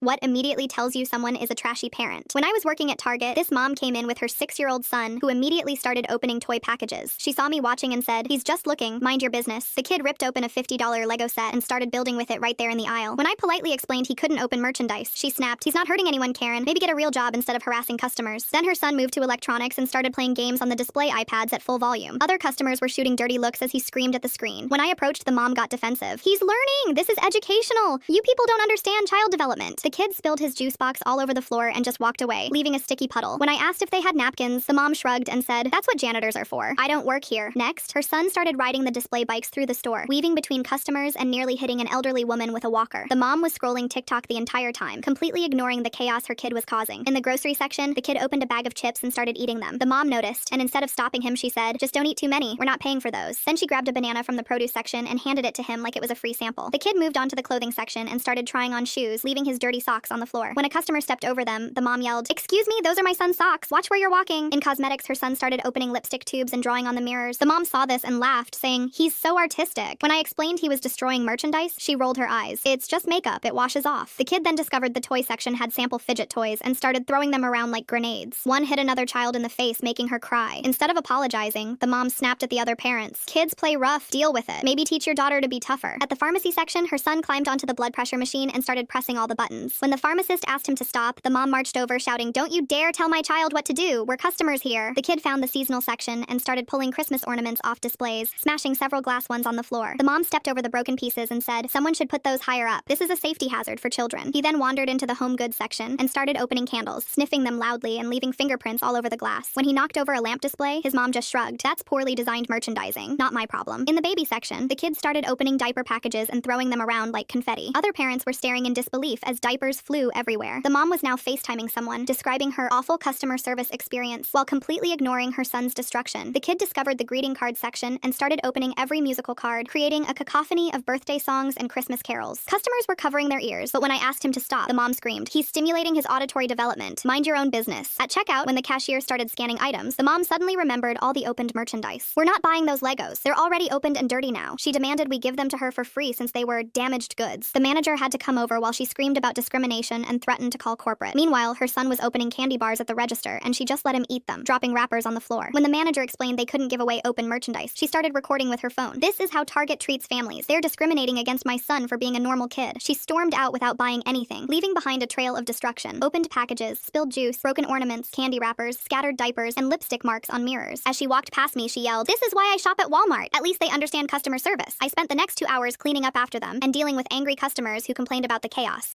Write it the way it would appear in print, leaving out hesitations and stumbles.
What immediately tells you someone is a trashy parent? When I was working at Target, this mom came in with her 6-year-old son, who immediately started opening toy packages. She saw me watching and said, "He's just looking, mind your business." The kid ripped open a $50 Lego set and started building with it right there in the aisle. When I politely explained he couldn't open merchandise, she snapped, "He's not hurting anyone, Karen. Maybe get a real job instead of harassing customers." Then her son moved to electronics and started playing games on the display iPads at full volume. Other customers were shooting dirty looks as he screamed at the screen. When I approached, the mom got defensive. "He's learning! This is educational! You people don't understand child development." The kid spilled his juice box all over the floor and just walked away, leaving a sticky puddle. When I asked if they had napkins, the mom shrugged and said, "That's what janitors are for. I don't work here." Next, her son started riding the display bikes through the store, weaving between customers and nearly hitting an elderly woman with a walker. The mom was scrolling TikTok the entire time, completely ignoring the chaos her kid was causing. In the grocery section, the kid opened a bag of chips and started eating them. The mom noticed, and instead of stopping him, she said, "Just don't eat too many. We're not paying for those." Then she grabbed a banana from the produce section and handed it to him like it was a free sample. The kid moved on to the clothing section and started trying on shoes, leaving his dirty socks on the floor. When a customer stepped over them, the mom yelled, "Excuse me, those are my son's socks. Watch where you're walking." In cosmetics, her son started opening lipstick tubes and drawing on the mirrors. The mom saw this and laughed, saying, "He's so artistic." When I explained he was destroying merchandise, she rolled her eyes. "It's just makeup. It washes off." The kid then discovered the toy section had sample fidget toys and started throwing them around like grenades. One hit another child in the face, making her cry. Instead of apologizing, the mom snapped at the other parents. "Kids play rough. Deal with it. Maybe teach your daughter to be tougher." At the pharmacy section, her son climbed onto the blood pressure machine and started pressing all the buttons. When the pharmacist asked him to stop, the mom marched over shouting, "Don't you dare tell my child what to do. We're customers here." The kid found the seasonal section and started pulling Christmas ornaments off displays, smashing several glass ones on the floor. The mom stepped over the broken pieces and said, "Someone should put those higher up. This is a safety hazard for children." He then wandered into the home goods section and started opening candles, sniffing them loudly and leaving fingerprints all over the glass. When he knocked over a lamp display, his mom just shrugged. "That's poorly designed merchandising. Not my problem." In the baby section, the kid started opening diaper packages and throwing them around like confetti. Other parents were staring in disbelief as diapers flew everywhere. The mom was now FaceTiming someone, describing her awful customer service experience while completely ignoring her son's destruction. The kid discovered the greeting card section and started opening every musical card, creating a cacophony of birthday songs and Christmas carols. Customers were covering their ears, but when I asked him to stop, the mom screamed, "He's stimulating his auditory development. Mind your own business." At checkout, when the cashier started scanning items, the mom suddenly remembered all the opened merchandise. "We're not buying those Legos. They're already opened and dirty now." She demanded we give them to her for free since they were damaged goods. The manager had to come over while she screamed about discrimination and threatened to call corporate. Meanwhile, her son was opening candy bars at the register, and she just let him eat them, dropping wrappers on the floor. When the manager explained they couldn't give away open merchandise, she started recording with her phone. "This is how Target treats families. They're discriminating against my son for being a normal kid." She stormed out without buying anything, leaving behind a trail of destruction. Opened packages, spilled juice, broken ornaments, candy wrappers, scattered diapers, and lipstick marks on mirrors. As she walked past me, she yelled, "This is why I shop at Walmart. At least they understand customer service." I spent the next 2 hours cleaning up after them and dealing with angry customers who complained about the chaos.